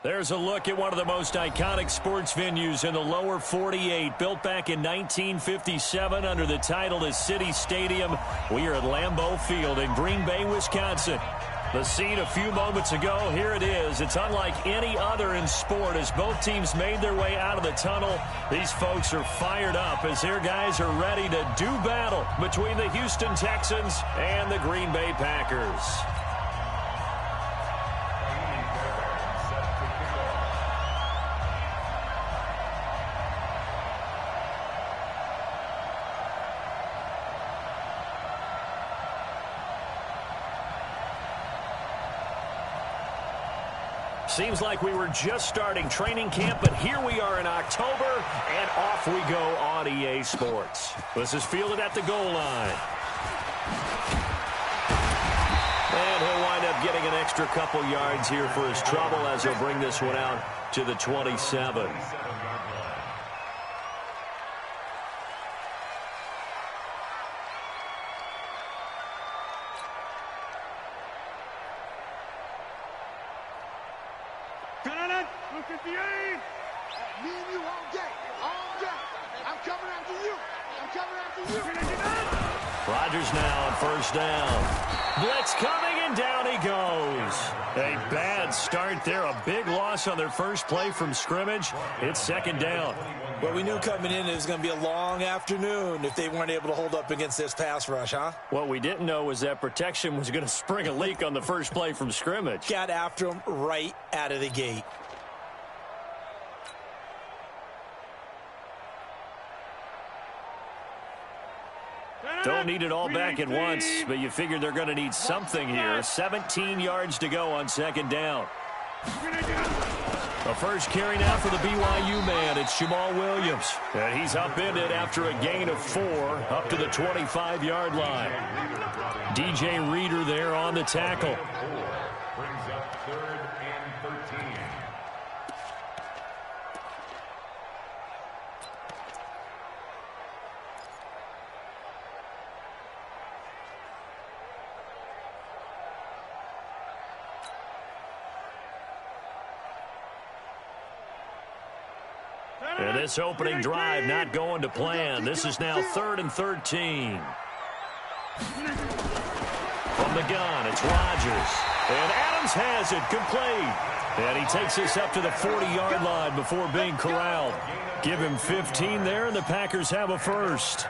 There's a look at one of the most iconic sports venues in the lower 48, built back in 1957 under the title of City Stadium. We are at Lambeau Field in Green Bay, Wisconsin. The scene a few moments ago, here it is. It's unlike any other in sport as both teams made their way out of the tunnel. These folks are fired up as their guys are ready to do battle between the Houston Texans and the Green Bay Packers. Seems like we were just starting training camp, but here we are in October, and off we go on EA Sports. This is fielded at the goal line. And he'll wind up getting an extra couple yards here for his trouble as he'll bring this one out to the 27. Rodgers now on first down. Blitz coming, and down he goes. A bad start there. A big loss on their first play from scrimmage. It's second down. Well, we knew coming in it was going to be a long afternoon if they weren't able to hold up against this pass rush, huh? What we didn't know was that protection was going to spring a leak on the first play from scrimmage. Got after him right out of the gate. Don't need it all back at once, but you figure they're going to need something here. 17 yards to go on second down. The first carry now for the BYU man. It's Jamal Williams. And he's upended after a gain of 4 up to the 25-yard line. DJ Reader there on the tackle. Brings up 3rd and 13. And this opening drive not going to plan. This is now 3rd and 13. From the gun, it's Rodgers. And Adams has it, complete. And he takes this up to the 40-yard line before being corralled. Give him 15 there, and the Packers have a first.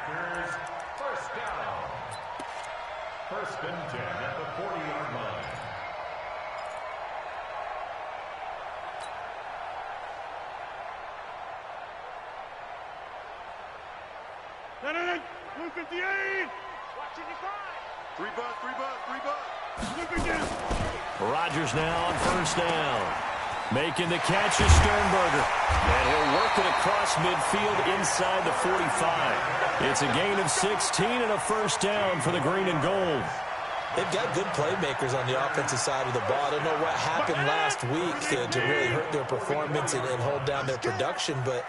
First down. 1st and 10 at the 40-yard line. Rodgers now on first down. Making the catch is Sternberger. And he'll work it across midfield inside the 45. It's a gain of 16 and a first down for the green and gold. They've got good playmakers on the offensive side of the ball. I don't know what happened last week to really hurt their performance and hold down their production, but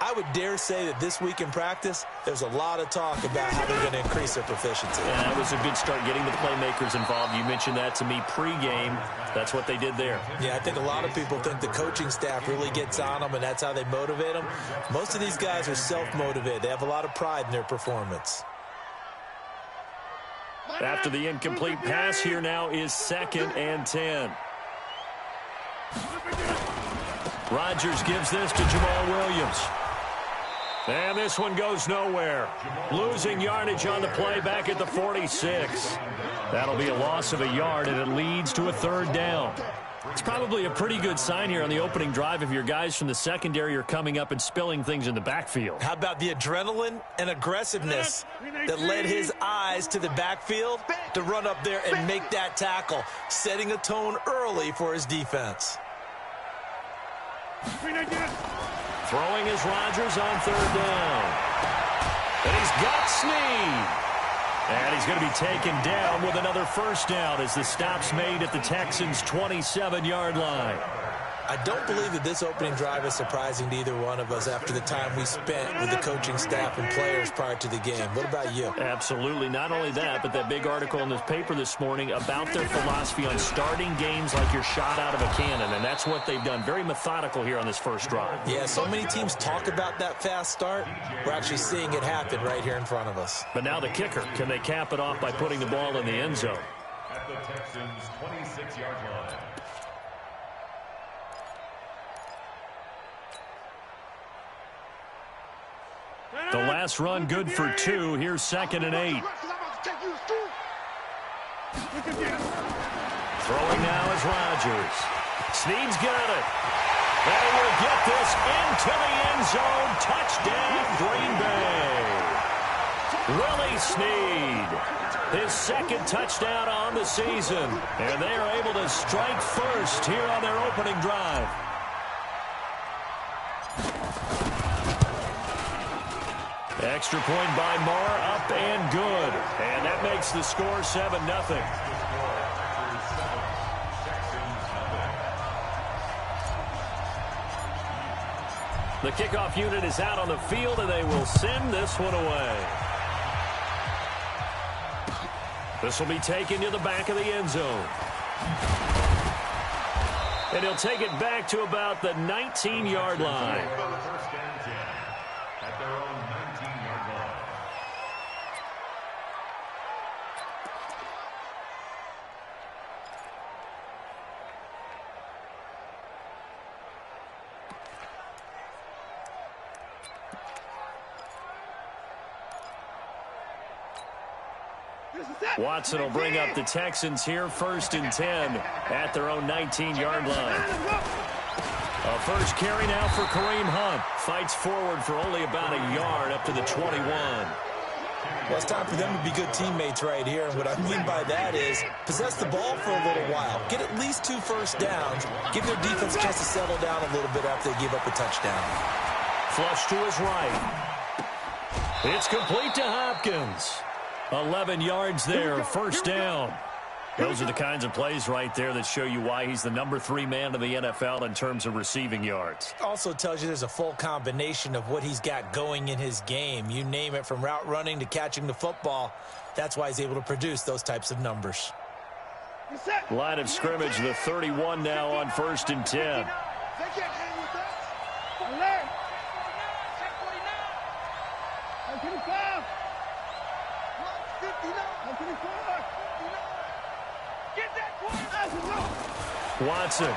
I would dare say that this week in practice, there's a lot of talk about how they're going to increase their proficiency. Yeah, that was a good start getting the playmakers involved. You mentioned that to me pregame. That's what they did there. Yeah, I think a lot of people think the coaching staff really gets on them, and that's how they motivate them. Most of these guys are self-motivated. They have a lot of pride in their performance. After the incomplete pass, here now is 2nd and 10. Rodgers gives this to Jamal Williams. And this one goes nowhere. Losing yardage on the play back at the 46. That'll be a loss of a yard, and it leads to a 3rd down. It's probably a pretty good sign here on the opening drive if your guys from the secondary are coming up and spilling things in the backfield. How about the adrenaline and aggressiveness that led his eyes to the backfield to run up there and make that tackle, setting a tone early for his defense. Throwing is Rodgers on 3rd down. And he's got Snead. And he's going to be taken down with another first down as the stop's made at the Texans' 27-yard line. I don't believe that this opening drive is surprising to either one of us after the time we spent with the coaching staff and players prior to the game. What about you? Absolutely. Not only that, but that big article in this paper this morning about their philosophy on starting games like you're shot out of a cannon, and that's what they've done. Very methodical here on this first drive. Yeah, so many teams talk about that fast start. We're actually seeing it happen right here in front of us. But now the kicker. Can they cap it off by putting the ball in the end zone? At the Texans' 26-yard line. The last run good for 2. Here's 2nd and 8. Throwing now is Rodgers. Snead's got it. They will get this into the end zone. Touchdown, Green Bay. Willie Snead. His 2nd touchdown on the season. And they are able to strike first here on their opening drive. Extra point by Marr, up and good. And that makes the score 7-0. The kickoff unit is out on the field, and they will send this one away. This will be taken to the back of the end zone. And he'll take it back to about the 19-yard line. At their own 19-yard line. Watson will bring up the Texans here, 1st and 10 at their own 19-yard line. A first carry now for Kareem Hunt. Fights forward for only about a yard up to the 21. Well, it's time for them to be good teammates right here. And what I mean by that is possess the ball for a little while. Get at least 2 first downs. Give their defense a chance to settle down a little bit after they give up a touchdown. Flush to his right. It's complete to Hopkins. 11 yards there, 1st down. Those are the kinds of plays right there that show you why he's the number 3 man in the NFL in terms of receiving yards. Also tells you there's a full combination of what he's got going in his game. You name it, from route running to catching the football. That's why he's able to produce those types of numbers. Line of scrimmage, the 31 now on 1st and 10. Watson.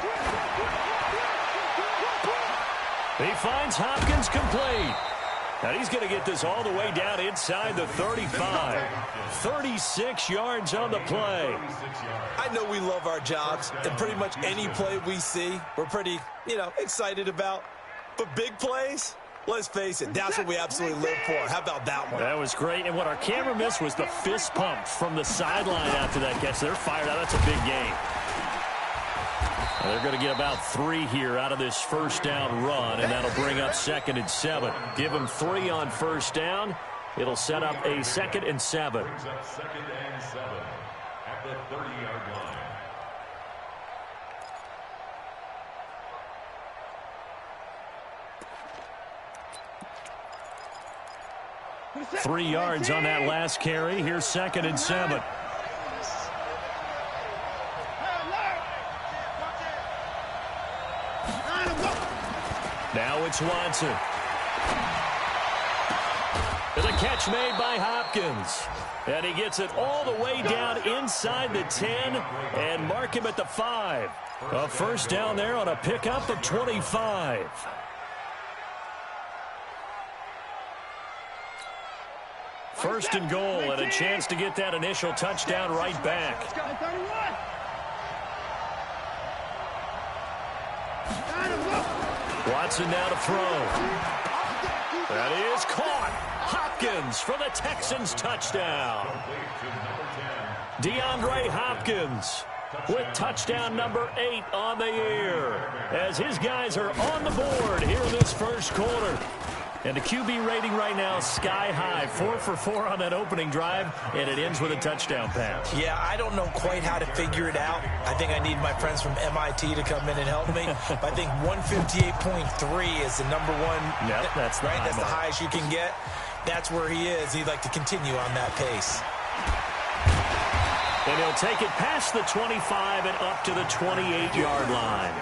He finds Hopkins complete. And he's going to get this all the way down inside the 35. 36 yards on the play. I know we love our jobs, and pretty much any play we see, we're pretty, excited about. But big plays, let's face it, that's what we absolutely live for. How about that one? That was great. And what our camera missed was the fist pump from the sideline after that catch. They're fired out. That's a big game. They're going to get about 3 here out of this first down run, and that'll bring up 2nd and 7. Give them 3 on first down. It'll set up a 2nd and 7. Brings up 2nd and 7 at the 30-yard line. 3 yards on that last carry. Here's 2nd and 7. Now it's Watson. The catch made by Hopkins. And he gets it all the way down inside the 10 and mark him at the 5. A first down there on a pickup of 25. First and goal, and a chance to get that initial touchdown right back. Watson now to throw. That is caught. Hopkins for the Texans touchdown. DeAndre Hopkins with touchdown number 8 on the year as his guys are on the board here in this first quarter. And the QB rating right now, sky high. 4 for 4 on that opening drive, and it ends with a touchdown pass. Yeah, I don't know quite how to figure it out. I think I need my friends from MIT to come in and help me. But I think 158.3 is the number one. Yep, that's the right. high That's the mark. highest you can get. That's where he is. He'd like to continue on that pace. And he'll take it past the 25 and up to the 28-yard line.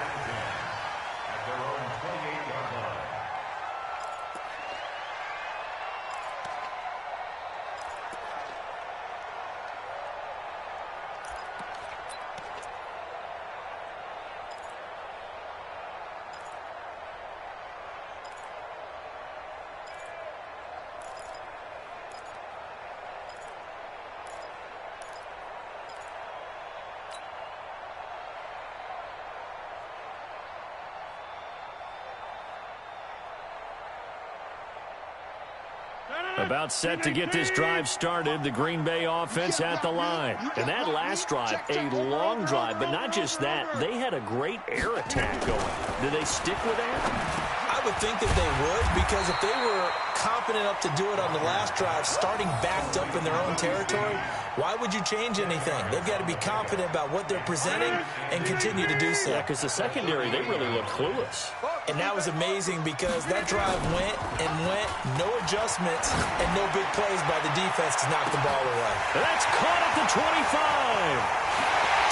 About set to get this drive started, the Green Bay offense at the line. And that last drive, a long drive, but not just that, they had a great air attack going. Do they stick with that? I would think that they would, because if they were confident enough to do it on the last drive, starting backed up in their own territory, why would you change anything? They've got to be confident about what they're presenting and continue to do so. Yeah, because the secondary, they really looked clueless. And that was amazing because that drive went and went, no adjustments, and no big plays by the defense to knock the ball away. That's caught at the 25.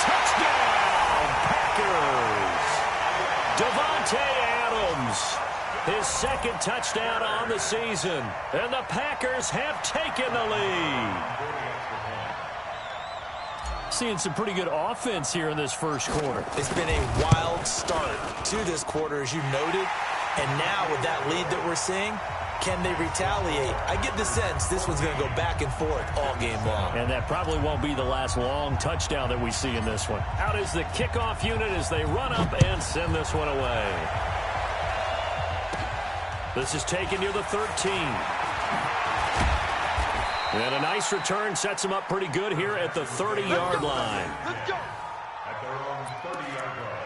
Touchdown, Packers. Devontae Adams, his second touchdown on the season. And the Packers have taken the lead. Seeing some pretty good offense here in this first quarter. It's been a wild start to this quarter, as you noted. And now with that lead that we're seeing, can they retaliate? I get the sense this one's going to go back and forth all game long. And that probably won't be the last long touchdown that we see in this one. Out is the kickoff unit as they run up and send this one away. This is taken near the 13. And a nice return sets him up pretty good here at the 30-yard line. Let's go. At their own 30-yard line.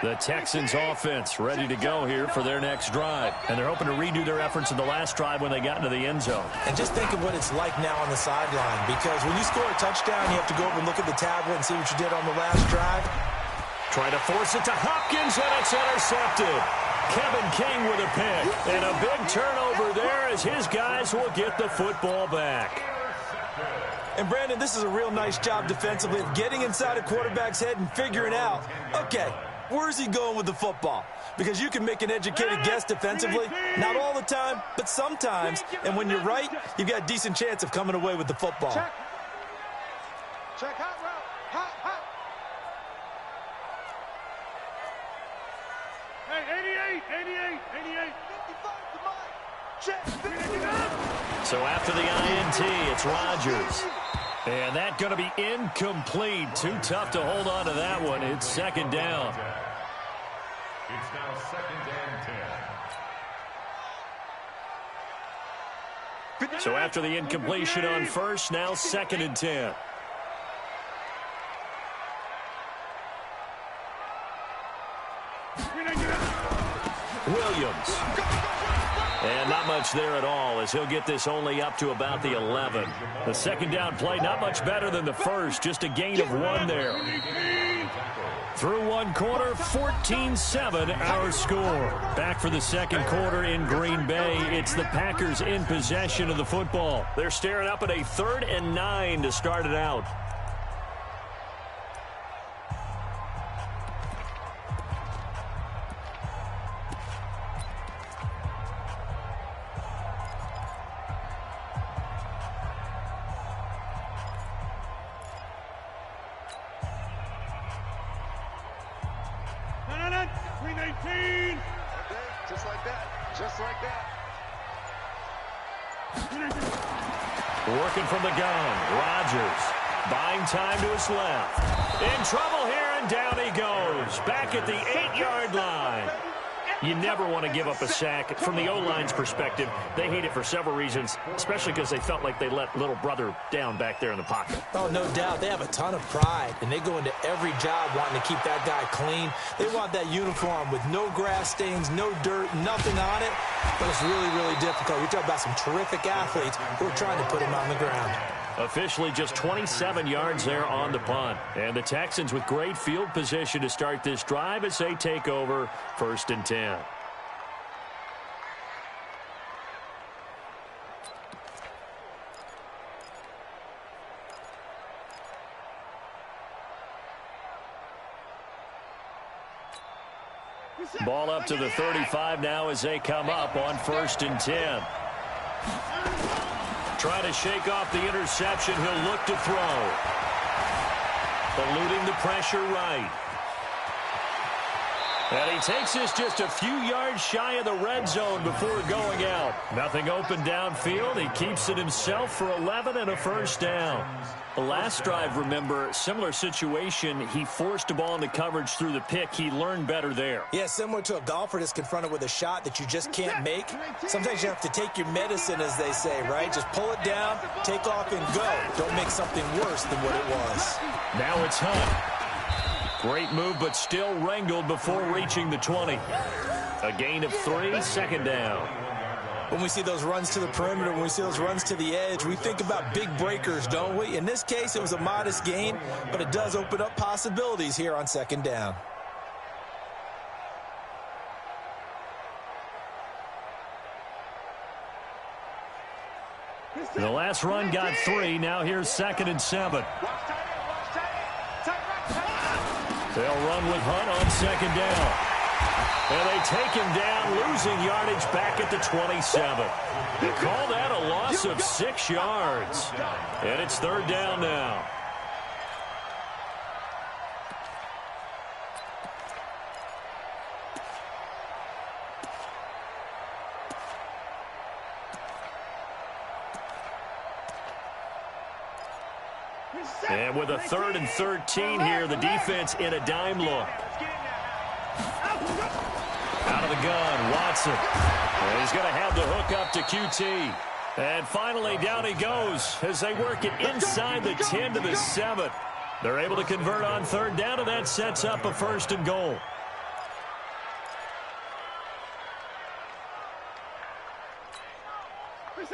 The Texans offense ready to go here for their next drive. And they're hoping to redo their efforts in the last drive when they got into the end zone. And just think of what it's like now on the sideline, because when you score a touchdown, you have to go over and look at the tablet and see what you did on the last drive. Trying to force it to Hopkins, and it's intercepted. Kevin King with a pick. And a big turnover there as his guys will get the football back. And, Brandon, this is a real nice job defensively of getting inside a quarterback's head and figuring out, okay, where's he going with the football? Because you can make an educated guess defensively, not all the time, but sometimes. And when you're right, you've got a decent chance of coming away with the football. Check. Check hot route. Hot, hot. Hey, 88. 55 to mine. Check. So after the INT, it's Rodgers. And that going to be incomplete. Too tough to hold on to that one. It's second down. It's now second and 10. So after the incompletion on first, now second and 10. Williams. And not much there at all as he'll get this only up to about the 11. The second down play, not much better than the first, just a gain of 1 there. Through one quarter, 14-7 our score. Back for the second quarter in Green Bay. It's the Packers in possession of the football. They're staring up at a 3rd and 9 to start it out. Just like that. Just like that. Working from the gun, Rodgers buying time to his left. In trouble here, and down he goes. Back at the 8-yard line. You never want to give up a sack. From the O-line's perspective, they hate it for several reasons, especially because they felt like they let little brother down back there in the pocket. Oh, no doubt. They have a ton of pride, and they go into every job wanting to keep that guy clean. They want that uniform with no grass stains, no dirt, nothing on it. But it's really, really difficult. You're talking about some terrific athletes who are trying to put him on the ground. Officially just 27 yards there on the punt. And the Texans with great field position to start this drive as they take over 1st and 10. Ball up to the 35 now as they come up on 1st and 10. Trying to shake off the interception. He'll look to throw. Eluding the pressure right. And he takes this just a few yards shy of the red zone before going out. Nothing open downfield. He keeps it himself for 11 and a 1st down. The last drive, remember, similar situation. He forced a ball into coverage through the pick. He learned better there. Yeah, similar to a golfer that's confronted with a shot that you just can't make. Sometimes you have to take your medicine, as they say, right? Just pull it down, take off, and go. Don't make something worse than what it was. Now it's Hunt. Great move, but still wrangled before reaching the 20. A gain of 3, 2nd down. When we see those runs to the perimeter, when we see those runs to the edge, we think about big breakers, don't we? In this case, it was a modest gain, but it does open up possibilities here on 2nd down. The last run got 3. Now here's 2nd and 7. They'll run with Hunt on 2nd down. And they take him down, losing yardage back at the 27. They call that a loss of 6 yards. And it's 3rd down now. And with a 3rd and 13 here, the defense in a dime look. Out of the gun, Watson. And he's going to have the hook up to QT. And finally, down he goes as they work it inside the 10 to the 7. They're able to convert on 3rd down, and that sets up a 1st and goal.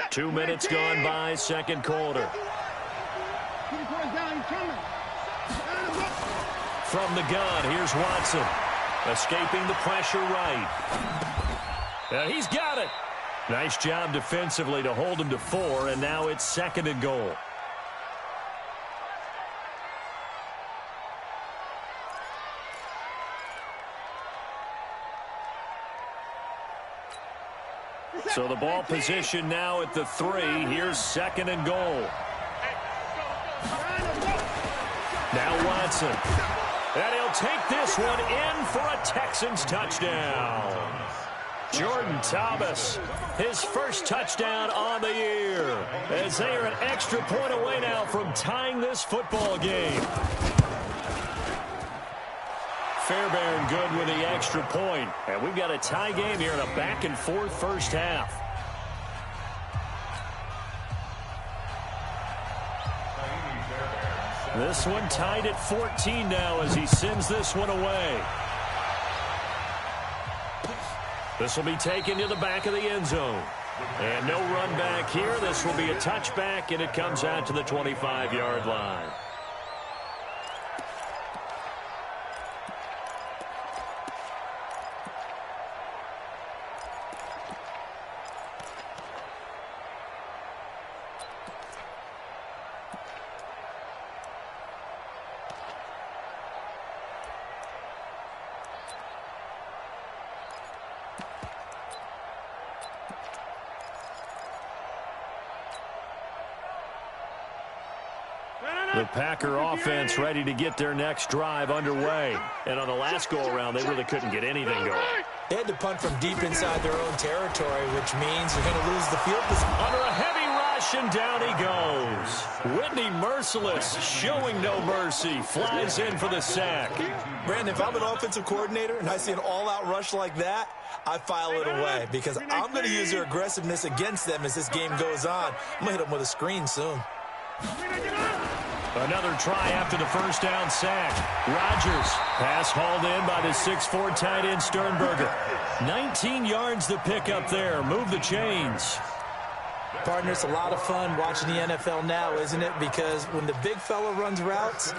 Two minutes gone by, 2nd quarter. From the gun, here's Watson. Escaping the pressure right. And he's got it. Nice job defensively to hold him to 4, and now it's 2nd and goal. So the ball position now at the 3. Here's 2nd and goal. Now Watson. And he'll take this one in for a Texans touchdown. Jordan Thomas, his first touchdown on the year, as they are an extra point away now from tying this football game. Fairbairn good with the extra point. And we've got a tie game here in a back-and-forth first half. This one tied at 14 now as he sends this one away. This will be taken to the back of the end zone. And no run back here. This will be a touchback, and it comes out to the 25-yard line. The Packer offense ready to get their next drive underway. And on the last go-around, they really couldn't get anything going. They had to punt from deep inside their own territory, which means you're going to lose the field position. Under a heavy crashing down he goes. Whitney Merciless, showing no mercy, flies in for the sack. Brandon, if I'm an offensive coordinator and I see an all-out rush like that, I file it away because I'm going to use their aggressiveness against them as this game goes on. I'm going to hit them with a screen soon. Another try after the first down sack. Rodgers, pass hauled in by the 6'4" tight end Sternberger. 19 yards to pick up there. Move the chains. Partner, it's a lot of fun watching the NFL now, isn't it? Because when the big fella runs routes,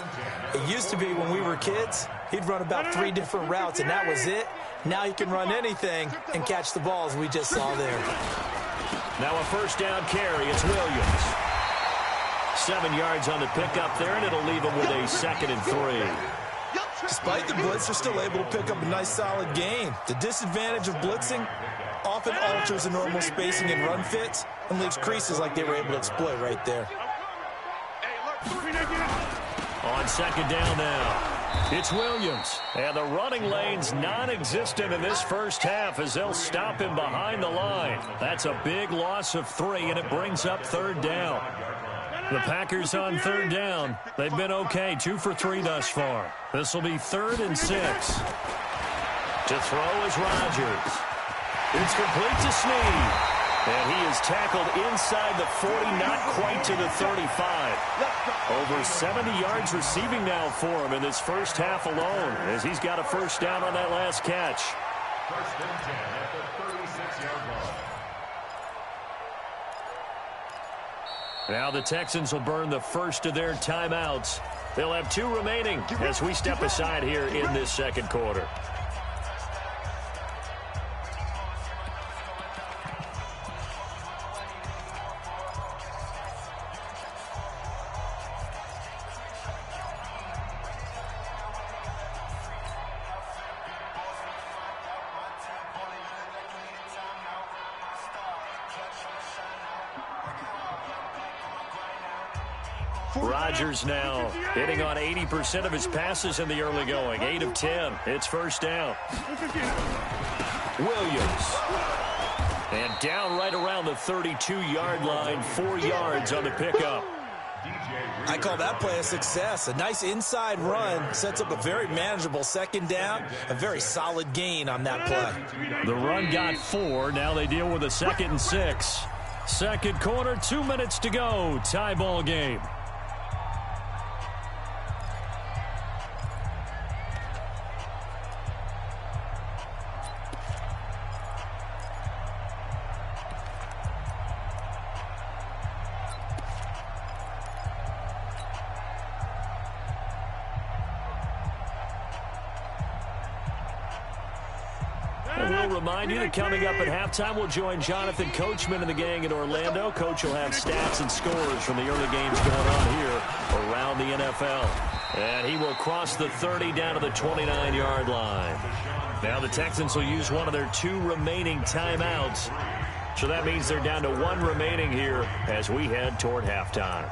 it used to be when we were kids, he'd run about 3 different routes, and that was it. Now he can run anything and catch the balls we just saw there. Now a first down carry. It's Williams. 7 yards on the pickup there, and it'll leave him with a 2nd and 3. Despite the blitz, they're still able to pick up a nice, solid gain. The disadvantage of blitzing often alters the normal spacing and run fits and leaves creases like they were able to exploit right there. On 2nd down now. It's Williams, and the running lane's non-existent in this first half as they'll stop him behind the line. That's a big loss of 3, and it brings up 3rd down. The Packers on 3rd down. They've been okay, 2 for 3 thus far. This will be 3rd and 6. To throw is Rodgers. It's complete to Snead. And he is tackled inside the 40, not quite to the 35. Over 70 yards receiving now for him in this first half alone, as he's got a first down on that last catch. 1st and 10 at the 36-yard line. Now the Texans will burn the first of their timeouts. They'll have 2 remaining as we step aside here in this 2nd quarter. Rodgers now hitting on 80% of his passes in the early going. 8 of 10. It's first down. Williams. And down right around the 32-yard line. 4 yards on the pickup. I call that play a success. A nice inside run sets up a very manageable 2nd down. A very solid gain on that play. The run got 4. Now they deal with a 2nd and 6. 2nd quarter, 2 minutes to go. Tie ball game. Remind you that coming up at halftime, we'll join Jonathan Coachman and the gang in Orlando. Coach will have stats and scores from the early games going on here around the NFL. And he will cross the 30 down to the 29-yard line. Now the Texans will use one of their 2 remaining timeouts. So that means they're down to 1 remaining here as we head toward halftime.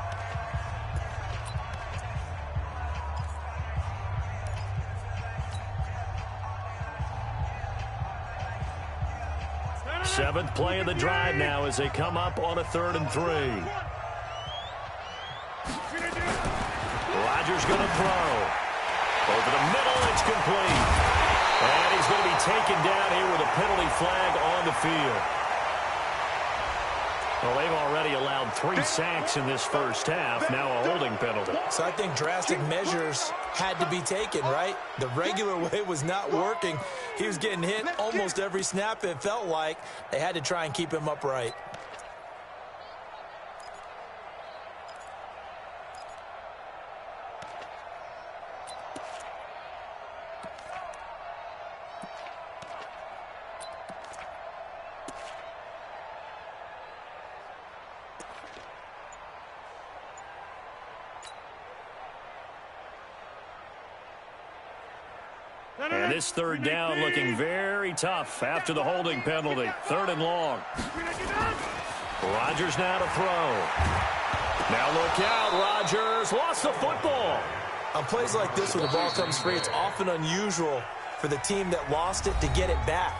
Seventh play of the drive now as they come up on a 3rd and 3. Rodgers going to throw. Over the middle, it's complete. And he's going to be taken down here with a penalty flag on the field. Well, they've already allowed 3 sacks in this first half, now a holding penalty. So I think drastic measures had to be taken, right? The regular way was not working. He was getting hit almost every snap, it felt like. They had to try and keep him upright. And this 3rd down looking very tough after the holding penalty. 3rd and long. Rodgers now to throw. Now look out, Rodgers lost the football. On plays like this, when the ball comes free, it's often unusual for the team that lost it to get it back.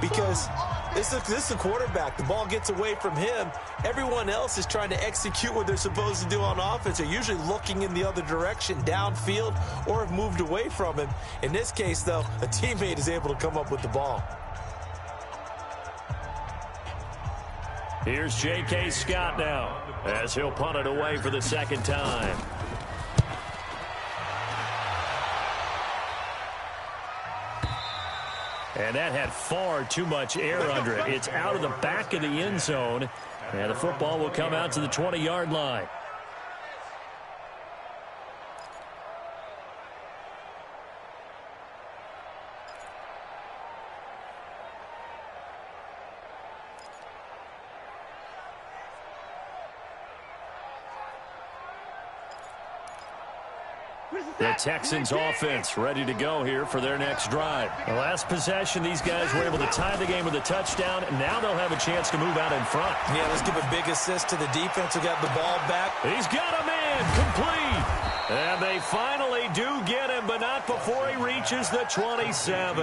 Because This is the quarterback. The ball gets away from him. Everyone else is trying to execute what they're supposed to do on offense. They're usually looking in the other direction, downfield, or have moved away from him. In this case, though, a teammate is able to come up with the ball. Here's J.K. Scott now, as he'll punt it away for the second time. And that had far too much air under it. It's out of the back of the end zone, and the football will come out to the 20-yard line. The Texans offense ready to go here for their next drive. The last possession, these guys were able to tie the game with a touchdown, and now they'll have a chance to move out in front. Yeah, let's give a big assist to the defense who got the ball back. He's got a man complete. And they finally do get him, but not before he reaches the 27.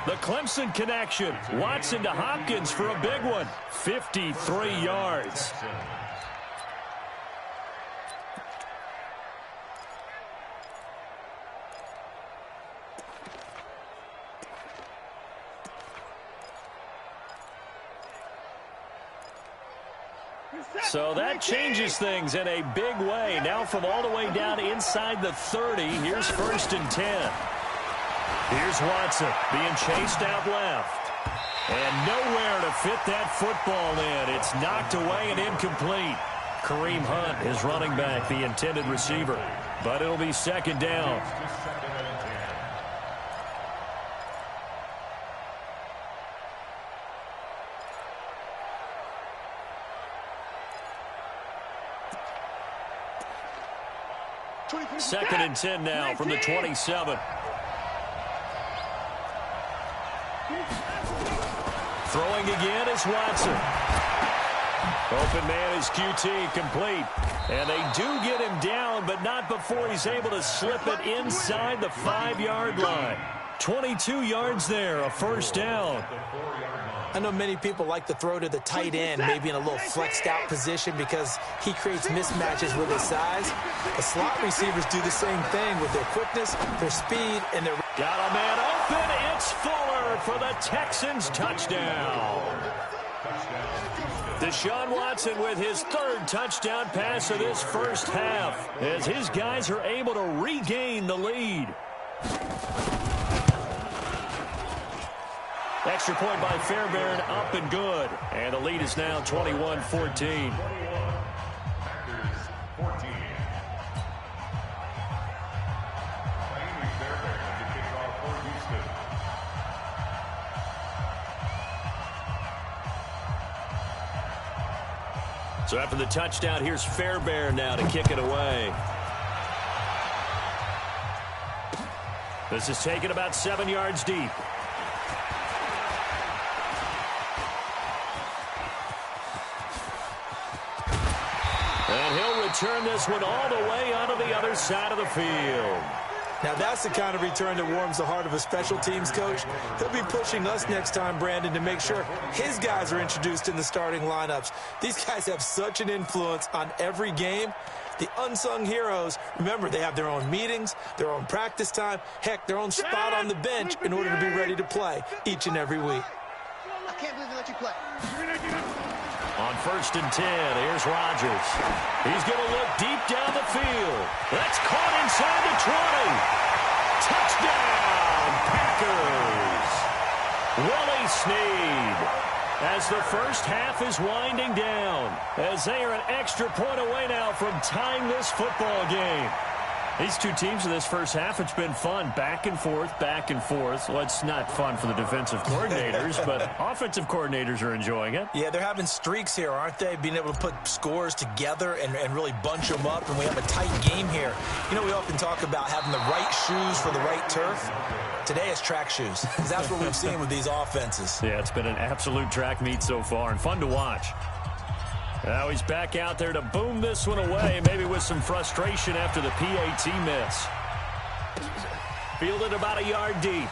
The Clemson connection. Watson to Hopkins for a big one. 53 yards. So that changes things in a big way. Now from all the way down inside the 30, here's 1st and 10. Here's Watson being chased out left. And nowhere to fit that football in. It's knocked away and incomplete. Kareem Hunt is running back, the intended receiver. But it'll be 2nd down. Second and 10 now from the 27. Throwing again is Watson. Open man is QT, complete. And they do get him down, but not before he's able to slip it inside the 5-yard line. 22 yards there, a 1st down. I know many people like to throw to the tight end, maybe in a little flexed out position because he creates mismatches with his size. The slot receivers do the same thing with their quickness, their speed, and their... Got a man open. It's Fuller for the Texans touchdown. Deshaun Watson with his 3rd touchdown pass of this first half as his guys are able to regain the lead. Extra point by Fairbairn, up and good. And the lead is now 21-14. So after the touchdown, here's Fairbairn now to kick it away. This is taken about 7 yards deep. And he'll return this one all the way onto the other side of the field. Now that's the kind of return that warms the heart of a special teams coach. He'll be pushing us next time, Brandon, to make sure his guys are introduced in the starting lineups. These guys have such an influence on every game. The unsung heroes, remember, they have their own meetings, their own practice time, heck, their own spot on the bench in order to be ready to play each and every week. I can't believe they let you play. On 1st and 10, here's Rodgers. He's going to look deep down the field. That's caught inside the 20. Touchdown, Packers. Willie Snead. As the first half is winding down, as they are an extra point away now from tying this football game. These two teams in this first half, it's been fun. Back and forth, back and forth. Well, it's not fun for the defensive coordinators, but offensive coordinators are enjoying it. Yeah, they're having streaks here, aren't they? Being able to put scores together and really bunch them up, and we have a tight game here. You know, we often talk about having the right shoes for the right turf. Today it's track shoes, because that's what we've seen with these offenses. Yeah, it's been an absolute track meet so far, and fun to watch. Now he's back out there to boom this one away, maybe with some frustration after the PAT miss. Fielded about a yard deep.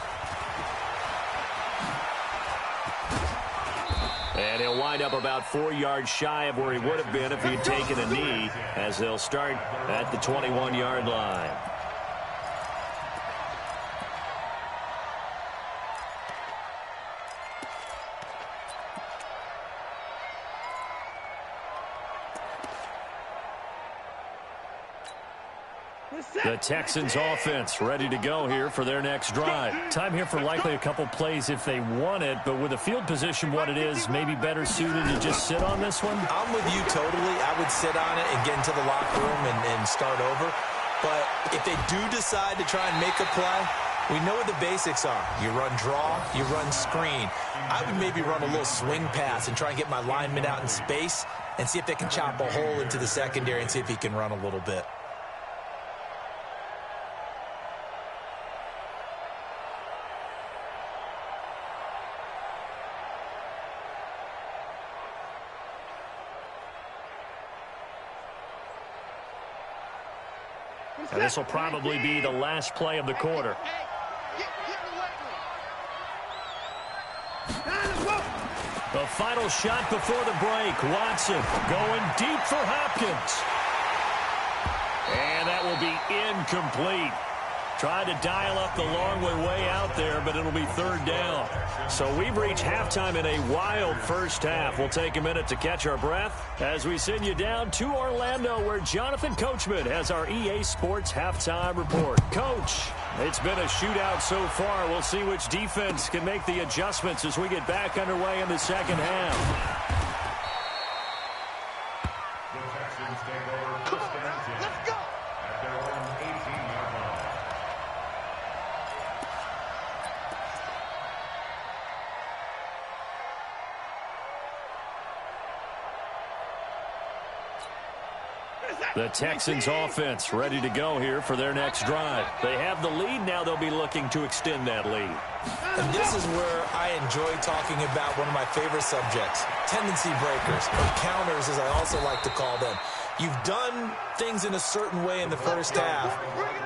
And he'll wind up about 4 yards shy of where he would have been if he'd taken a knee, as they'll start at the 21-yard line. The Texans offense ready to go here for their next drive. Time here for likely a couple plays if they want it, but with the field position what it is, maybe better suited to just sit on this one? I'm with you totally. I would sit on it and get into the locker room and start over. But if they do decide to try and make a play, we know what the basics are. You run draw, you run screen. I would maybe run a little swing pass and try and get my lineman out in space and see if they can chop a hole into the secondary and see if he can run a little bit. And this will probably be the last play of the quarter. The final shot before the break. Watson going deep for Hopkins. And that will be incomplete. Tried to dial up the long way out there, but it'll be third down. So we've reached halftime in a wild first half. We'll take a minute to catch our breath as we send you down to Orlando, where Jonathan Coachman has our EA Sports halftime report. Coach, it's been a shootout so far. We'll see which defense can make the adjustments as we get back underway in the second half. The Texans take over first and 10 at their own 18-yard line. The Texans offense ready to go here for their next drive. They have the lead. Now they'll be looking to extend that lead. And this is where I enjoy talking about one of my favorite subjects, tendency breakers, or counters as I also like to call them. You've done things in a certain way in the first half,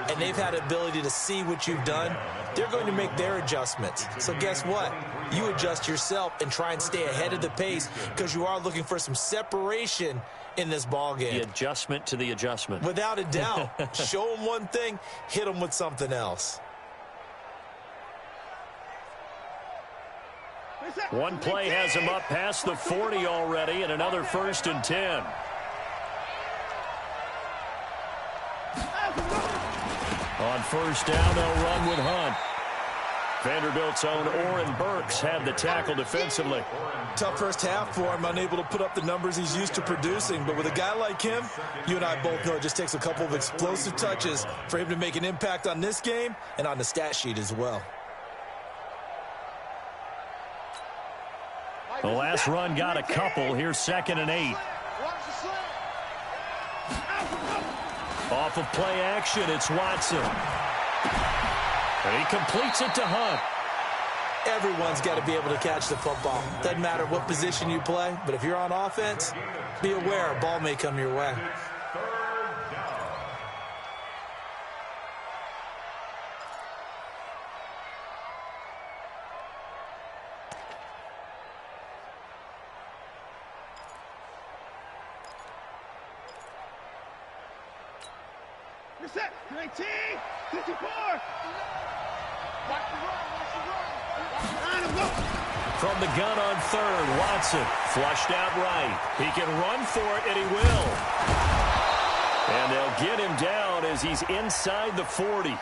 and they've had the ability to see what you've done. They're going to make their adjustments. So guess what? You adjust yourself and try and stay ahead of the pace because you are looking for some separation in this ball game. The adjustment to the adjustment. Without a doubt. Show them one thing, hit them with something else. One play has him up past the 40 already, and another 1st and 10. On first down, they'll run with Hunt. Vanderbilt's own Oren Burks had the tackle defensively. Tough first half for him, unable to put up the numbers he's used to producing. But with a guy like him, you and I both know it just takes a couple of explosive touches for him to make an impact on this game and on the stat sheet as well. The last run got a couple. Here's 2nd and 8. Off of play action, it's Watson. And he completes it to Hunt. Everyone's got to be able to catch the football. Doesn't matter what position you play, but if you're on offense, be aware a ball may come your way. Set, 19, 54. From the gun on third, Watson flushed out right. He can run for it, and he will. And they'll get him down as he's inside the 40.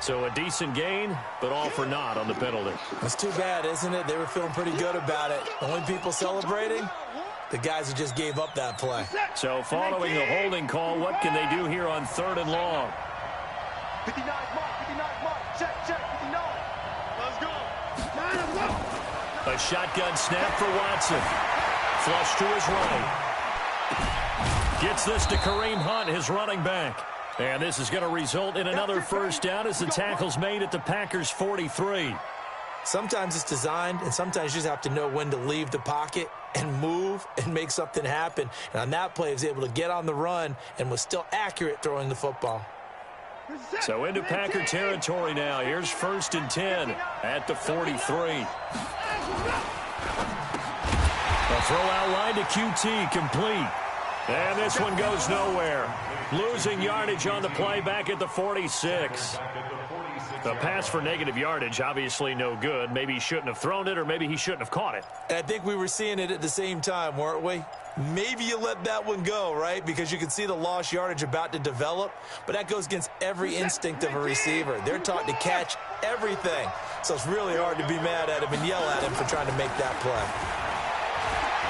So a decent gain, but all for naught on the penalty. It's too bad, isn't it? They were feeling pretty good about it. The only people celebrating, the guys who just gave up that play. So following the holding call, what can they do here on 3rd and long? 59 mark, 59 mark. Check, 59. Let's go. A shotgun snap for Watson. Flush to his right. Gets this to Kareem Hunt, his running back. And this is going to result in another first down as the tackle's made at the Packers' 43. Sometimes it's designed, and sometimes you just have to know when to leave the pocket and move and make something happen. And on that play, he was able to get on the run and was still accurate throwing the football. So into Packer territory now. Here's 1st and 10 at the 43. A throw out line to QT, complete. And this one goes nowhere. Losing yardage on the play back at the 46. The pass for negative yardage, obviously no good. Maybe he shouldn't have thrown it, or maybe he shouldn't have caught it. And I think we were seeing it at the same time, weren't we? Maybe you let that one go, right? Because you can see the lost yardage about to develop. But that goes against every instinct of a receiver. They're taught to catch everything. So it's really hard to be mad at him and yell at him for trying to make that play.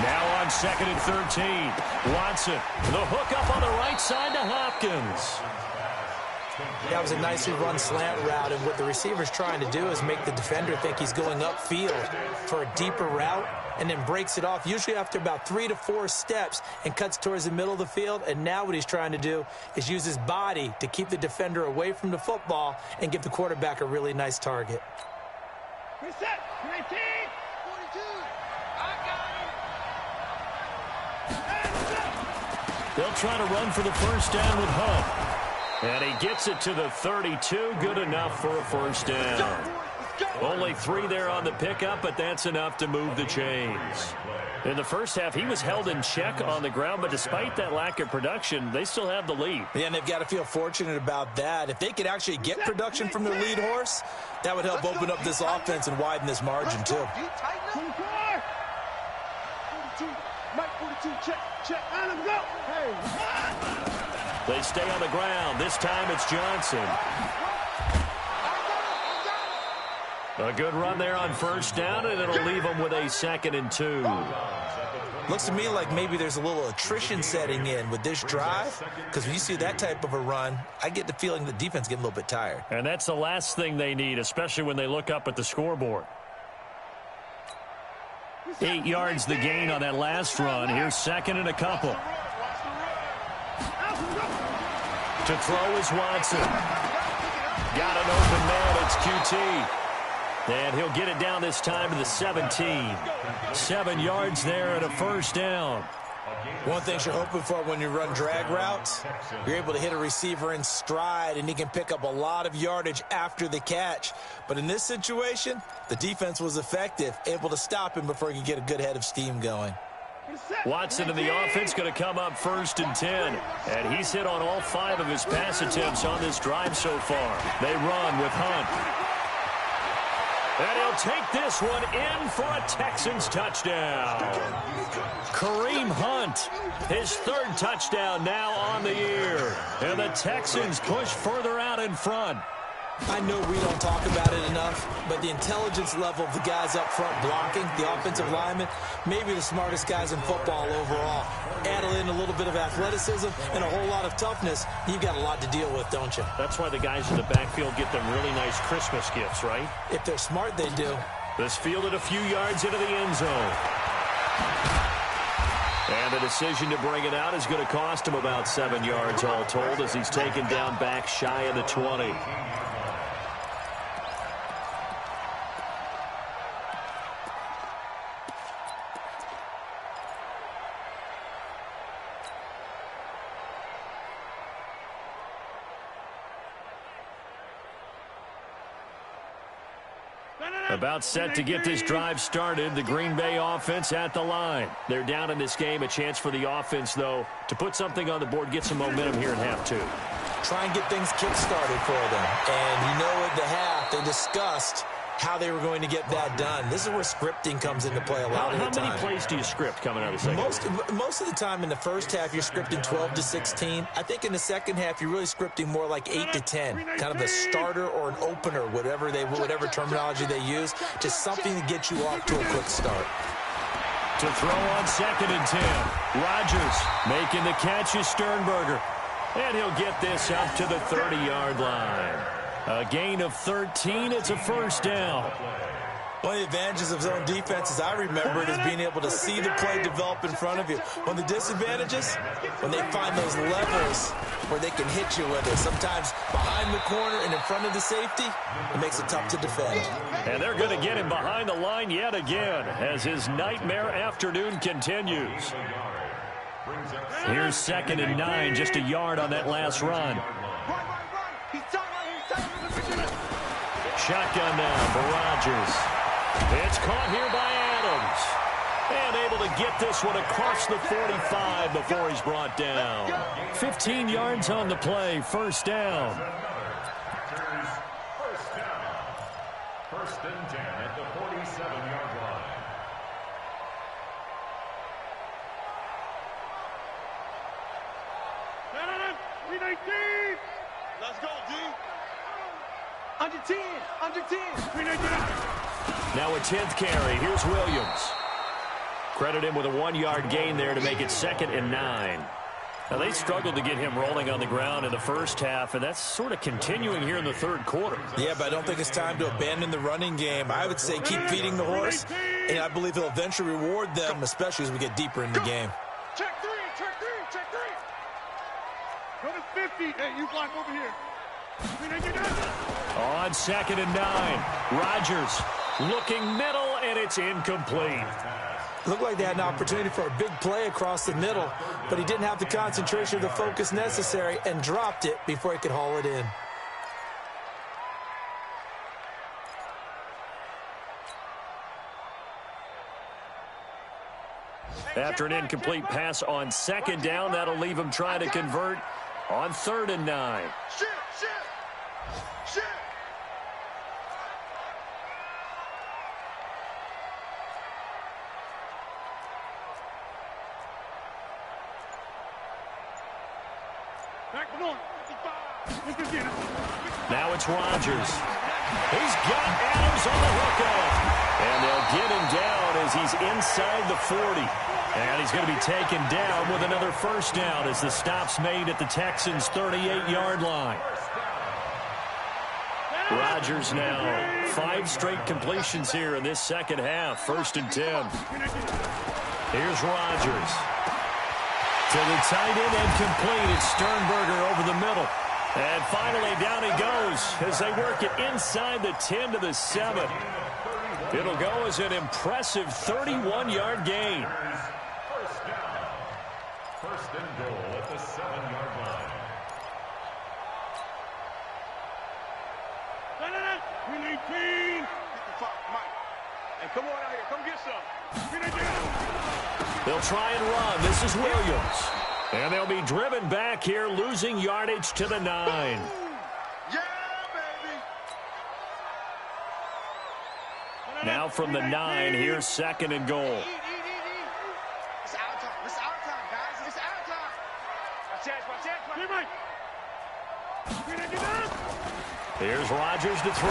Now on 2nd and 13. Watson, the hook up on the right side to Hopkins. That was a nicely run slant route, and what the receiver's trying to do is make the defender think he's going upfield for a deeper route, and then breaks it off, usually after about 3 to 4 steps, and cuts towards the middle of the field. And now what he's trying to do is use his body to keep the defender away from the football and give the quarterback a really nice target. Reset. 19. 42. I got it. They'll try to run for the first down with Hunt. And he gets it to the 32. Good enough for a first down. Only 3 there on the pickup, but that's enough to move the chains. In the first half, he was held in check on the ground, but despite that lack of production, they still have the lead. Yeah, and they've got to feel fortunate about that. If they could actually get production from their lead horse, that would help open up this offense and widen this margin, too. 24. 42. Mike 42. Check. Let him go. Hey. They stay on the ground. This time it's Johnson. A good run there on first down, and it'll leave them with a 2nd and 2. Looks to me like maybe there's a little attrition setting in with this drive, because when you see that type of a run, I get the feeling the defense getting a little bit tired. And that's the last thing they need, especially when they look up at the scoreboard. 8 yards the gain on that last run. Here's 2nd and a couple. To throw is Watson. Got an open man. It's QT. And he'll get it down this time to the 17. 7 yards there and a first down. One thing you're hoping for when you run drag routes, you're able to hit a receiver in stride, and he can pick up a lot of yardage after the catch. But in this situation, the defense was effective, able to stop him before he could get a good head of steam going. Watson and the offense going to come up 1st and 10. And he's hit on all 5 of his pass attempts on this drive so far. They run with Hunt. And he'll take this one in for a Texans touchdown. Kareem Hunt, his 3rd touchdown now on the year. And the Texans push further out in front. I know we don't talk about it enough, but the intelligence level of the guys up front blocking, the offensive linemen, maybe the smartest guys in football overall. Add in a little bit of athleticism and a whole lot of toughness, you've got a lot to deal with, don't you? That's why the guys in the backfield get them really nice Christmas gifts, right? If they're smart, they do. This fielded a few yards into the end zone. And the decision to bring it out is going to cost him about 7 yards all told, as he's taken down back shy of the 20. About set to get this drive started. The Green Bay offense at the line. They're down in this game. A chance for the offense, though, to put something on the board, get some momentum here in half 2. Try and get things kick-started for them. And you know at the half, they discussed how they were going to get that done. This is where scripting comes into play a lot of the time. How many plays do you script coming out of the second? Most of the time in the first half, you're scripting 12 to 16. I think in the second half, you're really scripting more like 8 to 10. Kind of a starter or an opener, whatever terminology they use. Just something to get you off to a quick start. To throw on 2nd and 10. Rodgers making the catch is Sternberger. And he'll get this up to the 30-yard line. A gain of 13. It's a first down. One of the advantages of zone defense, as I remember it, is being able to see the play develop in front of you. One of the disadvantages, when they find those levels where they can hit you with it, sometimes behind the corner and in front of the safety, it makes it tough to defend. And they're going to get him behind the line yet again as his nightmare afternoon continues. Here's 2nd and 9, just a yard on that last run. shotgun now for Rodgers. It's caught here by Adams. And able to get this one across the 45 before he's brought down. 15 yards on the play, first down. First and 10 at the 47-yard line. Let's go, D. Under 10. Under 10. Now a 10th carry. Here's Williams. Credit him with a 1-yard gain there to make it 2nd and 9. Now, they struggled to get him rolling on the ground in the first half, and that's sort of continuing here in the third quarter. Yeah, but I don't think it's time to abandon the running game. I would say keep feeding the horse, and I believe he'll eventually reward them, especially as we get deeper in the game. Check 3. Check 3. Check 3. Go to 50. Hey, you block over here. On 2nd and 9, Rodgers looking middle, and it's incomplete. Looked like they had an opportunity for a big play across the middle, but he didn't have the concentration or the focus necessary and dropped it before he could haul it in. After an incomplete pass on 2nd down, that'll leave him trying to convert on 3rd and 9. Shit. Now it's Rodgers. He's got Adams on the hookup. And they'll get him down as he's inside the 40. And he's going to be taken down with another first down as the stop's made at the Texans' 38-yard line. Rodgers now 5 straight completions here in this second half. 1st and 10. Here's Rodgers. To the tight end and complete. It's Sternberger over the middle. And finally, down he goes as they work it inside the 10 to the 7. It'll go as an impressive 31-yard gain. First down. First and goal at the 7-yard line. We need team. 55, Mike. Hey, come on out here. Come get some. They'll try and run. This is Williams. And they'll be driven back here, losing yardage to the 9. Yeah, baby. Now from the 9, here's 2nd and goal. It's our time. It's our time, guys. It's our time. Here's Rodgers to throw.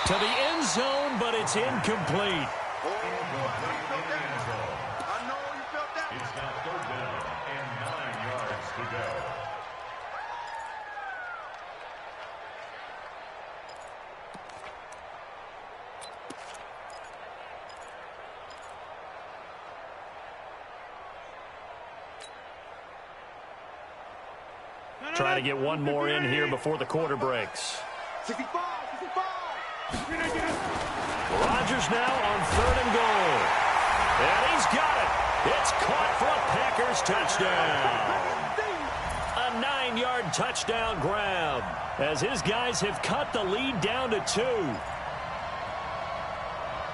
To the end zone, but it's incomplete. It's now 3rd down and 9 yards to go. Trying to get one more in here before the quarter breaks. 65. Rodgers now on 3rd and goal. And he's got it. It's caught for a Packers touchdown. A 9-yard touchdown grab as his guys have cut the lead down to 2.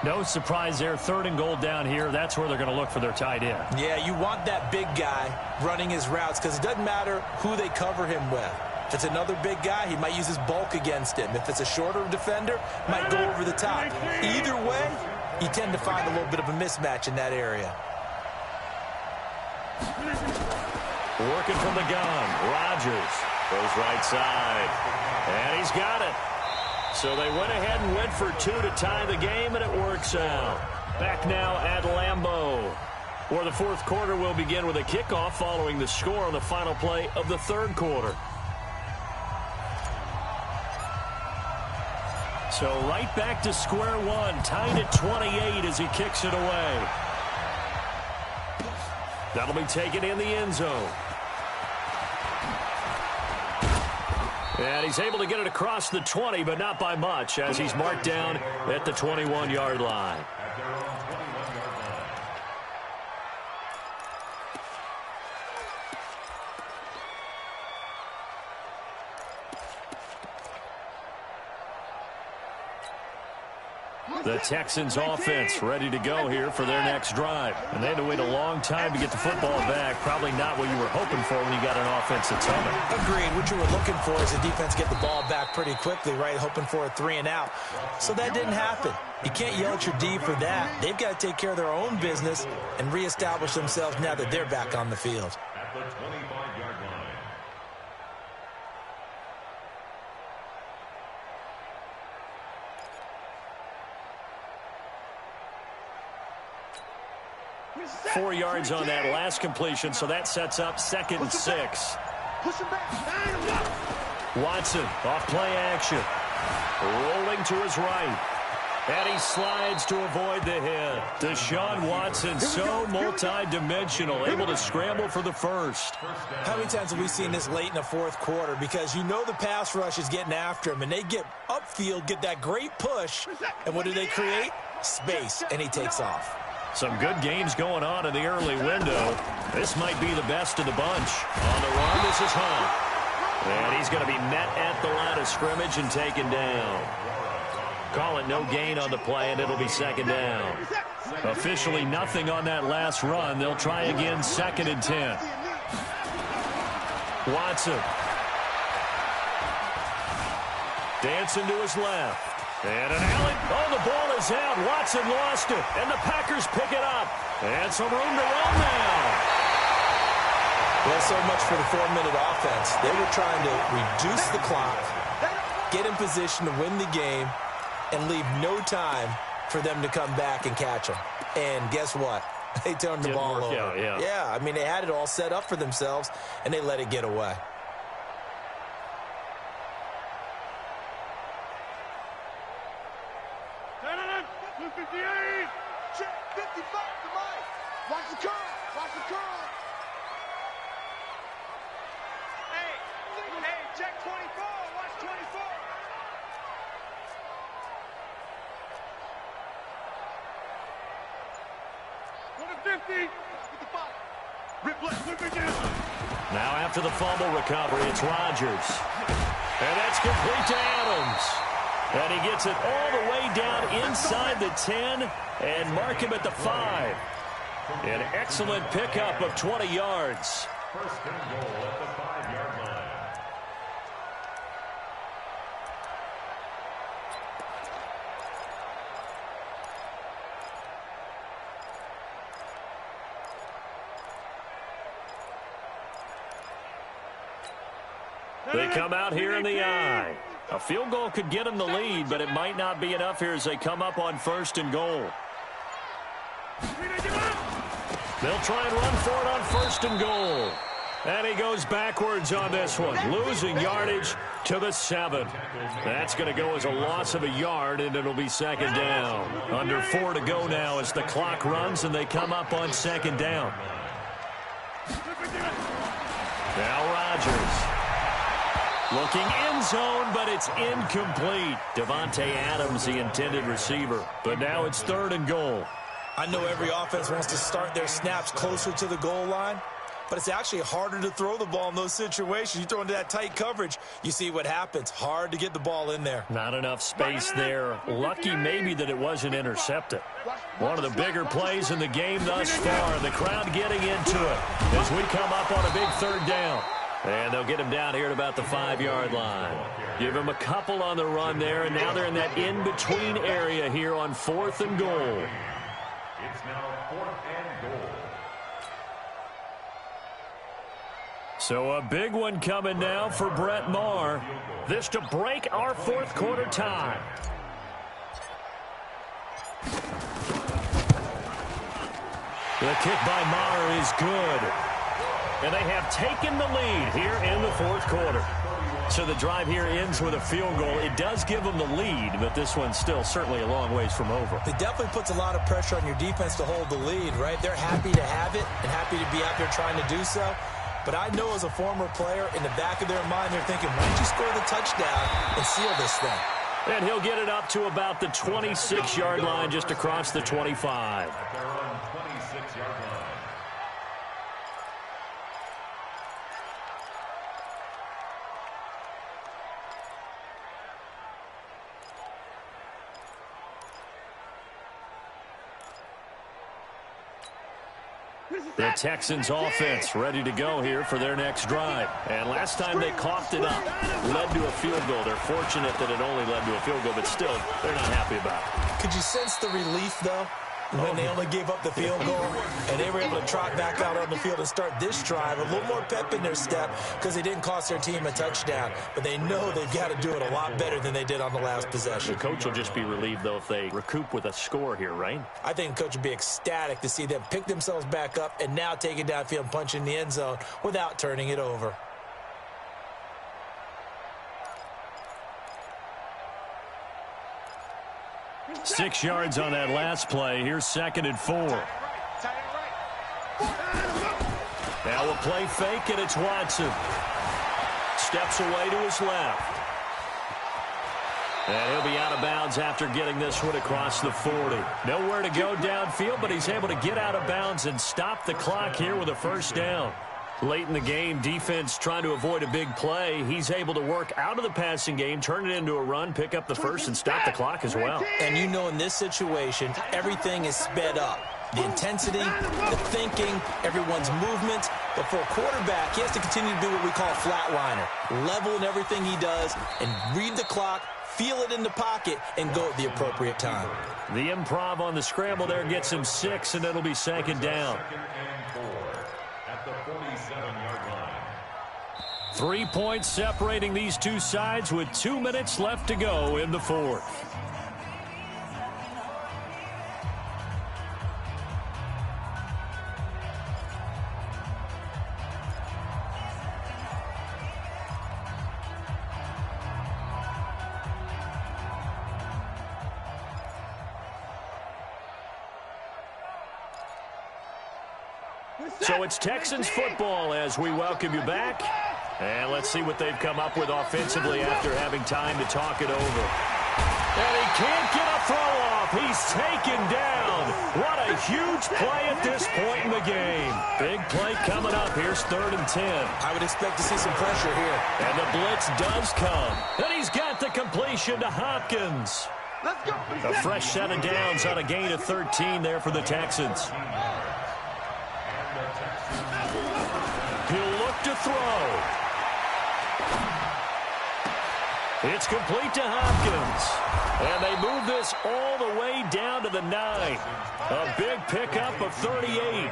No surprise there. 3rd and goal down here. That's where they're going to look for their tight end. Yeah, you want that big guy running his routes because it doesn't matter who they cover him with. If it's another big guy, he might use his bulk against him. If it's a shorter defender, might go over the top. Either way, you tend to find a little bit of a mismatch in that area. Working from the gun. Rodgers goes right side. And he's got it. So they went ahead and went for 2 to tie the game, and it works out. Back now at Lambeau, where the 4th quarter will begin with a kickoff following the score on the final play of the 3rd quarter. So right back to square one, tied at 28 as he kicks it away. That'll be taken in the end zone. And he's able to get it across the 20, but not by much, as he's marked down at the 21-yard line. At their own 21-yard line. The Texans offense ready to go here for their next drive. And they had to wait a long time to get the football back. Probably not what you were hoping for when you got an offense that's humming. Agreed. What you were looking for is the defense get the ball back pretty quickly, right? Hoping for a 3 and out. So that didn't happen. You can't yell at your D for that. They've got to take care of their own business and reestablish themselves now that they're back on the field. At the 25-yard line. 4 yards on that last completion, so that sets up 2nd and 6. Push him back. Watson off play action. Rolling to his right. And he slides to avoid the hit. Deshaun Watson, so multi-dimensional, able to scramble for the first. How many times have we seen this late in the fourth quarter? Because you know the pass rush is getting after him, and they get upfield, get that great push, and what do they create? Space, and he takes off. Some good games going on in the early window. This might be the best of the bunch. On the run, this is Hunt. And he's going to be met at the line of scrimmage and taken down. Call it no gain on the play, and it'll be 2nd down. Officially nothing on that last run. They'll try again 2nd and 10. Watson. Dancing to his left. And an alley. Oh, the ball is out. Watson lost it. And the Packers pick it up. And some room to run now. Well, so much for the 4-minute offense. They were trying to reduce the clock, get in position to win the game, and leave no time for them to come back and catch them. And guess what? They turned the ball over. Yeah, I mean, they had it all set up for themselves, and they let it get away. Check 55 to Mike. Watch the curl. Watch the curl. Hey, check 24. Watch 24. Go to 50. 55. Rip left. Rip again. Now after the fumble recovery, it's Rodgers. And that's complete to Adams. And he gets it all the way down inside the 10 and mark him at the 5. An excellent pickup of 20 yards. 1st and goal at the 5-yard line. They come out here in the I. A field goal could get them the lead, but it might not be enough here as they come up on 1st and goal. They'll try and run for it on 1st and goal. And he goes backwards on this one, losing yardage to the 7. That's going to go as a loss of a yard, and it'll be 2nd down. Under 4 to go now as the clock runs, and they come up on 2nd down. Now Rodgers. Looking end zone, but it's incomplete. Davante Adams, the intended receiver. But now it's 3rd and goal. I know every offense wants to start their snaps closer to the goal line, but it's actually harder to throw the ball in those situations. You throw into that tight coverage, you see what happens. Hard to get the ball in there. Not enough space there. Lucky maybe that it wasn't intercepted. One of the bigger plays in the game thus far. The crowd getting into it as we come up on a big 3rd down. And they'll get him down here at about the 5-yard line. Give him a couple on the run there, and now they're in that in-between area here on 4th and goal. It's now 4th and goal. So a big one coming now for Brett Maher. This to break our 4th quarter tie. The kick by Maher is good. And they have taken the lead here in the 4th quarter. So the drive here ends with a field goal. It does give them the lead, but this one's still certainly a long ways from over. It definitely puts a lot of pressure on your defense to hold the lead, right? They're happy to have it and happy to be out there trying to do so. But I know as a former player, in the back of their mind, they're thinking, why don't you score the touchdown and seal this thing? And he'll get it up to about the 26-yard line, just across the 25. At their own 26-yard line. The Texans offense ready to go here for their next drive. And last time they coughed it up, led to a field goal. They're fortunate that it only led to a field goal, but still, they're not happy about it. Could you sense the relief, though, when they only gave up the field goal and they were able to trot back out on the field and start this drive? A little more pep in their step because they didn't cost their team a touchdown, but they know they've got to do it a lot better than they did on the last possession. The coach will just be relieved, though, if they recoup with a score here, right? I think the coach would be ecstatic to see them pick themselves back up and now take it downfield and punch in the end zone without turning it over. Six yards on that last play. Here's 2nd and 4. Now a play fake, and it's Watson. Steps away to his left. And he'll be out of bounds after getting this one across the 40. Nowhere to go downfield, but he's able to get out of bounds and stop the clock here with a first down. Late in the game, defense trying to avoid a big play. He's able to work out of the passing game, turn it into a run, pick up the first, and stop the clock as well. And you know in this situation, everything is sped up. The intensity, the thinking, everyone's movement. But for a quarterback, he has to continue to do what we call a flatliner. Level in everything he does and read the clock, feel it in the pocket, and go at the appropriate time. The improv on the scramble there gets him 6, and it'll be 2nd down. 3 points separating these two sides with 2 minutes left to go in the 4th. So it's Texans football as we welcome you back. And let's see what they've come up with offensively after having time to talk it over. And he can't get a throw off. He's taken down. What a huge play at this point in the game. Big play coming up. Here's 3rd and 10. I would expect to see some pressure here. And the blitz does come. And he's got the completion to Hopkins. Let's go. A fresh set of downs on a gain of 13 there for the Texans. He'll look to throw. It's complete to Hopkins. And they move this all the way down to the 9. A big pickup of 38.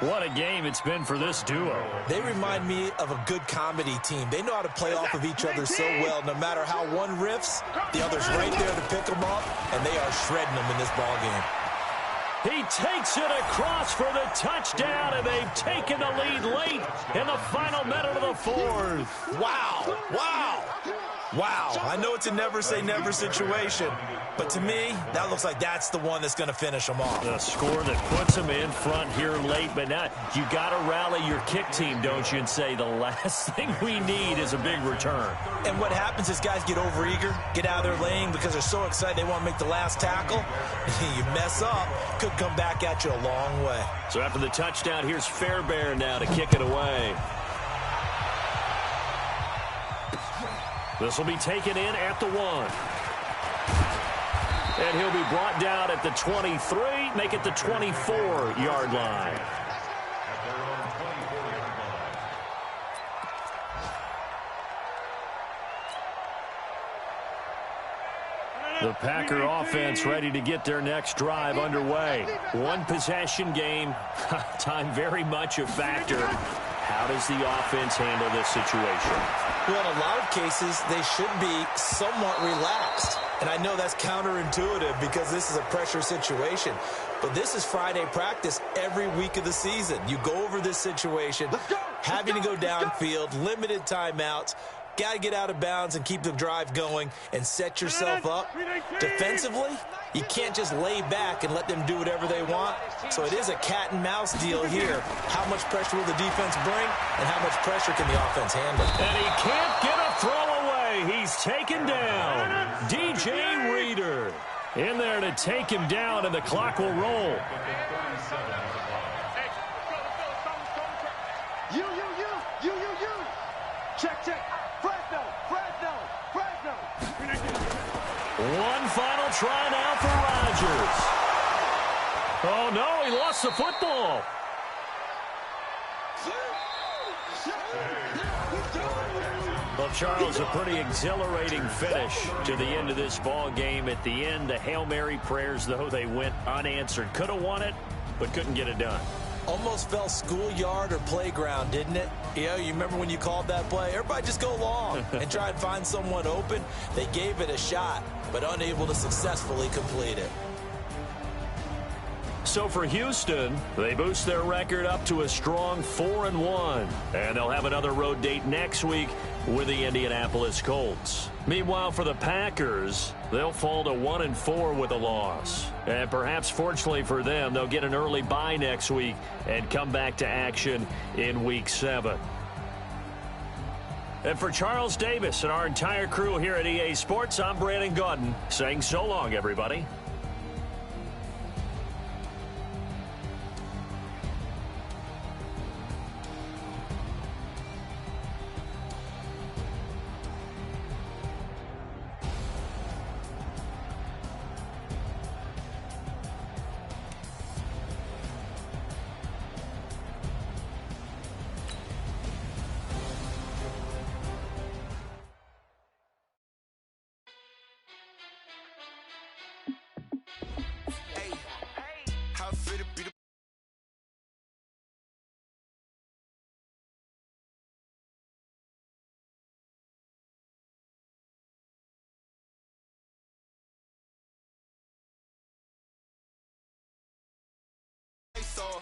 What a game it's been for this duo. They remind me of a good comedy team. They know how to play off of each other so well. No matter how one riffs, the other's right there to pick them up, and they are shredding them in this ballgame. He takes it across for the touchdown, and they've taken the lead late in the final minute of the 4th. Wow. Wow. Wow. I know it's a never-say-never situation, but to me, that looks like that's the one that's going to finish them off. The score that puts them in front here late, but now you got to rally your kick team, don't you, and say the last thing we need is a big return. And what happens is guys get overeager, get out of their lane because they're so excited they want to make the last tackle. You mess up, could come back at you a long way. So after the touchdown, here's Fairbairn now to kick it away. This will be taken in at the 1. And he'll be brought down at the 23, make it the 24-yard line. The Packer offense ready to get their next drive underway. One possession game, time very much a factor. How does the offense handle this situation? Well, in a lot of cases, they should be somewhat relaxed. And I know that's counterintuitive because this is a pressure situation. But this is Friday practice every week of the season. You go over this situation, having to go downfield, limited timeouts. Got to get out of bounds and keep the drive going and set yourself up. Defensively, you can't just lay back and let them do whatever they want. So it is a cat and mouse deal here. How much pressure will the defense bring and how much pressure can the offense handle? And he can't get a throw away. He's taken down. DJ Reader in there to take him down, and the clock will roll. You. Check. Fresno. One final try now for Rodgers. Oh, no, he lost the football. Well, Charles, a pretty exhilarating finish to the end of this ball game. At the end, the Hail Mary prayers, though, they went unanswered. Could have won it, but couldn't get it done. Almost fell schoolyard or playground, didn't it? You remember when you called that play? Everybody just go long and try and find someone open. They gave it a shot, but unable to successfully complete it. So for Houston, they boost their record up to a strong 4-1. And they'll have another road date next week with the Indianapolis Colts. Meanwhile, for the Packers, they'll fall to 1-4 with a loss. And perhaps fortunately for them, they'll get an early bye next week and come back to action in Week 7. And for Charles Davis and our entire crew here at EA Sports, I'm Brandon Gaudin saying so long, everybody.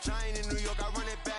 Giant in New York, I run it back.